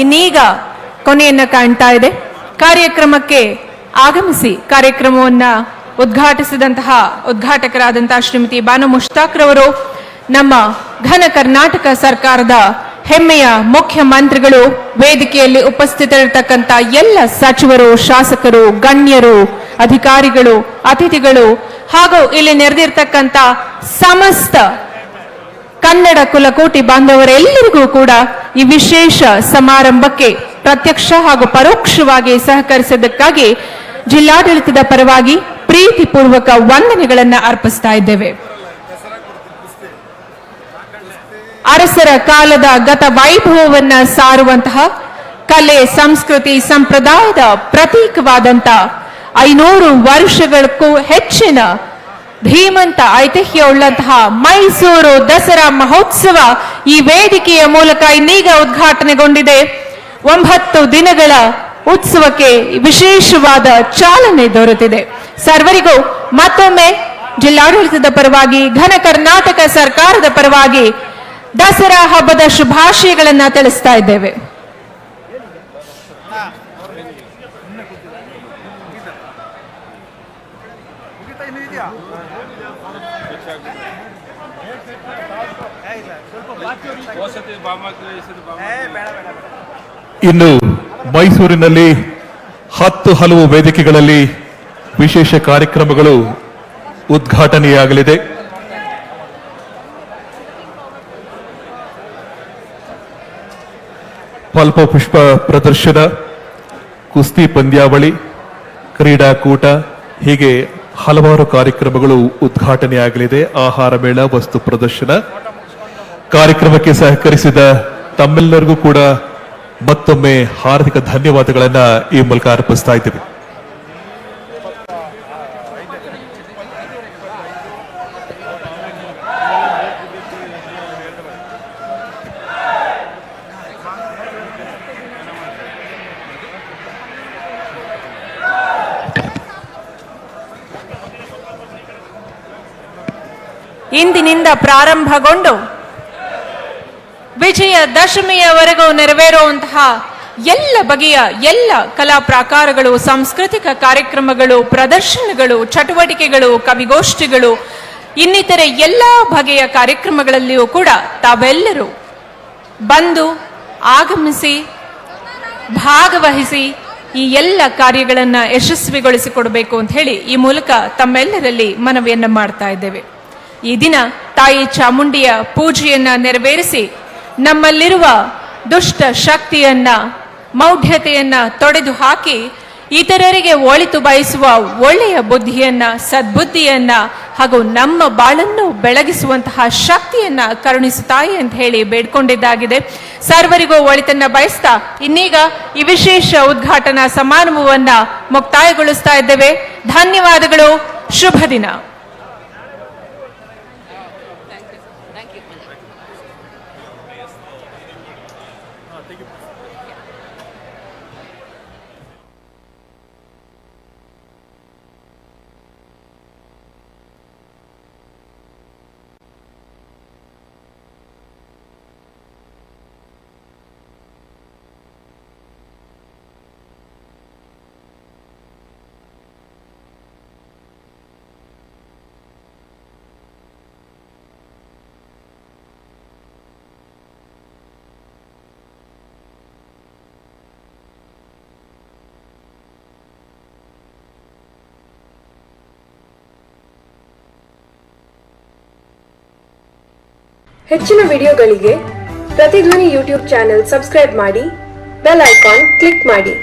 ಇನ್ನೀಗ ಕೊನೆಯನ್ನ ಕಾಣ್ತಾ ಇದೆ. ಕಾರ್ಯಕ್ರಮಕ್ಕೆ ಆಗಮಿಸಿ ಕಾರ್ಯಕ್ರಮವನ್ನು ಉದ್ಘಾಟಿಸಿದಂತಹ ಉದ್ಘಾಟಕರಾದಂತಹ ಶ್ರೀಮತಿ ಬಾನು ಮುಷ್ತಾಕ್ ರವರು, ನಮ್ಮ ಘನ ಕರ್ನಾಟಕ ಸರ್ಕಾರದ ಹೆಮ್ಮೆಯ ಮುಖ್ಯಮಂತ್ರಿಗಳು, ವೇದಿಕೆಯಲ್ಲಿ ಉಪಸ್ಥಿತರಿರತಕ್ಕಂಥ ಎಲ್ಲ ಸಚಿವರು, ಶಾಸಕರು, ಗಣ್ಯರು, ಅಧಿಕಾರಿಗಳು, ಅತಿಥಿಗಳು ಹಾಗೂ ಇಲ್ಲಿ ನೆರೆದಿರ್ತಕ್ಕಂಥ ಸಮಸ್ತ ಕನ್ನಡ ಕುಲಕೋಟಿ ಬಾಂಧವರೆಲ್ಲರಿಗೂ ಕೂಡ ಈ ವಿಶೇಷ ಸಮಾರಂಭಕ್ಕೆ ಪ್ರತ್ಯಕ್ಷ ಹಾಗೂ ಪರೋಕ್ಷವಾಗಿ ಸಹಕರಿಸಿದ್ದಕ್ಕಾಗಿ ಜಿಲ್ಲಾಡಳಿತದ ಪರವಾಗಿ ಪ್ರೀತಿಪೂರ್ವಕ ವಂದನೆಗಳನ್ನು ಅರ್ಪಿಸ್ತಾ ಇದ್ದೇವೆ. ಅರಸರ ಕಾಲದ ಗತ ವೈಭವವನ್ನ ಸಾರುವಂತಹ ಕಲೆ, ಸಂಸ್ಕೃತಿ, ಸಂಪ್ರದಾಯದ ಪ್ರತೀಕವಾದಂತ 500 ವರ್ಷಗಳಕ್ಕೂ ಹೆಚ್ಚಿನ ಧೀಮಂತ ಐತಿಹ್ಯವುಳ್ಳಂತಹ ಮೈಸೂರು ದಸರಾ ಮಹೋತ್ಸವ ಈ ವೇದಿಕೆಯ ಮೂಲಕ ಇನ್ನೀಗ ಉದ್ಘಾಟನೆಗೊಂಡಿದೆ. 9 ದಿನಗಳ ಉತ್ಸವಕ್ಕೆ ವಿಶೇಷವಾದ ಚಾಲನೆ ದೊರೆತಿದೆ. ಸರ್ವರಿಗೂ ಮತ್ತೊಮ್ಮೆ ಜಿಲ್ಲಾಡಳಿತದ ಪರವಾಗಿ, ಘನ ಕರ್ನಾಟಕ ಸರ್ಕಾರದ ಪರವಾಗಿ ದಸರಾ ಹಬ್ಬದ ಶುಭಾಶಯಗಳನ್ನು ತಿಳಿಸ್ತಾ ಇದ್ದೇವೆ. ಇನ್ನು ಮೈಸೂರಿನಲ್ಲಿ 10 ಹಲವು ವೇದಿಕೆಗಳಲ್ಲಿ ವಿಶೇಷ ಕಾರ್ಯಕ್ರಮಗಳು ಉದ್ಘಾಟನೆಯಾಗಲಿದೆ. ಫಲ್ಪಪುಷ್ಪ ಪ್ರದರ್ಶನ, ಕುಸ್ತಿ ಪಂದ್ಯಾವಳಿ, ಕ್ರೀಡಾಕೂಟ ಹೀಗೆ ಹಲವಾರು ಕಾರ್ಯಕ್ರಮಗಳು ಉದ್ಘಾಟನೆಯಾಗಲಿದೆ. ಆಹಾರ ಮೇಳ, ವಸ್ತು ಪ್ರದರ್ಶನ ಕಾರ್ಯಕ್ರಮಕ್ಕೆ ಸಹಕರಿಸಿದ ತಮ್ಮೆಲ್ಲರಿಗೂ ಕೂಡ ಮತ್ತೊಮ್ಮೆ ಹಾರ್ದಿಕ ಧನ್ಯವಾದಗಳನ್ನ ಈ ಮೂಲಕ ಅರ್ಪಿಸ್ತಾ ಇದ್ದೇವೆ. ಇಂದಿನಿಂದ ಪ್ರಾರಂಭಗೊಂಡು ವಿಜಯದಶಮಿಯವರೆಗೂ ನೆರವೇರುವಂತಹ ಎಲ್ಲ ಬಗೆಯ ಎಲ್ಲ ಕಲಾ ಪ್ರಾಕಾರಗಳು, ಸಾಂಸ್ಕೃತಿಕ ಕಾರ್ಯಕ್ರಮಗಳು, ಪ್ರದರ್ಶನಗಳು, ಚಟುವಟಿಕೆಗಳು, ಕವಿಗೋಷ್ಠಿಗಳು, ಇನ್ನಿತರೆ ಎಲ್ಲ ಬಗೆಯ ಕಾರ್ಯಕ್ರಮಗಳಲ್ಲಿಯೂ ಕೂಡ ತಾವೆಲ್ಲರೂ ಬಂದು ಆಗಮಿಸಿ ಭಾಗವಹಿಸಿ ಈ ಎಲ್ಲ ಕಾರ್ಯಗಳನ್ನು ಯಶಸ್ವಿಗೊಳಿಸಿಕೊಡಬೇಕು ಅಂತ ಹೇಳಿ ಈ ಮೂಲಕ ತಮ್ಮೆಲ್ಲರಲ್ಲಿ ಮನವಿಯನ್ನ ಮಾಡ್ತಾ ಇದ್ದೇವೆ. ಈ ದಿನ ತಾಯಿ ಚಾಮುಂಡಿಯ ಪೂಜೆಯನ್ನ ನೆರವೇರಿಸಿ ನಮ್ಮಲ್ಲಿರುವ ದುಷ್ಟ ಶಕ್ತಿಯನ್ನ, ಮೌಢ್ಯತೆಯನ್ನ ತೊಡೆದು ಹಾಕಿ ಇತರರಿಗೆ ಒಳಿತು ಬಯಸುವ ಒಳ್ಳೆಯ ಬುದ್ಧಿಯನ್ನ, ಸದ್ಬುದ್ಧಿಯನ್ನ ಹಾಗೂ ನಮ್ಮ ಬಾಳನ್ನು ಬೆಳಗಿಸುವಂತಹ ಶಕ್ತಿಯನ್ನ ಕರುಣಿಸುತ್ತಾಯಿ ಅಂತ ಹೇಳಿ ಬೇಡ್ಕೊಂಡಿದ್ದಾಗಿದೆ. ಸರ್ವರಿಗೂ ಒಳಿತನ್ನ ಬಯಸ್ತಾ ಇನ್ನೀಗ ಈ ವಿಶೇಷ ಉದ್ಘಾಟನಾ ಸಮಾರಂಭವನ್ನ ಮುಕ್ತಾಯಗೊಳಿಸ್ತಾ ಇದ್ದೇವೆ. ಧನ್ಯವಾದಗಳು. ಶುಭ ದಿನ. ಹೆಚ್ಚಿನ ವಿಡಿಯೋಗಳಿಗೆ ಪ್ರತಿಧ್ವನಿ ಯೂಟ್ಯೂಬ್ ಚಾನೆಲ್ ಸಬ್ಸ್ಕ್ರೈಬ್ ಮಾಡಿ, ಬೆಲ್ ಐಕಾನ್ ಕ್ಲಿಕ್ ಮಾಡಿ.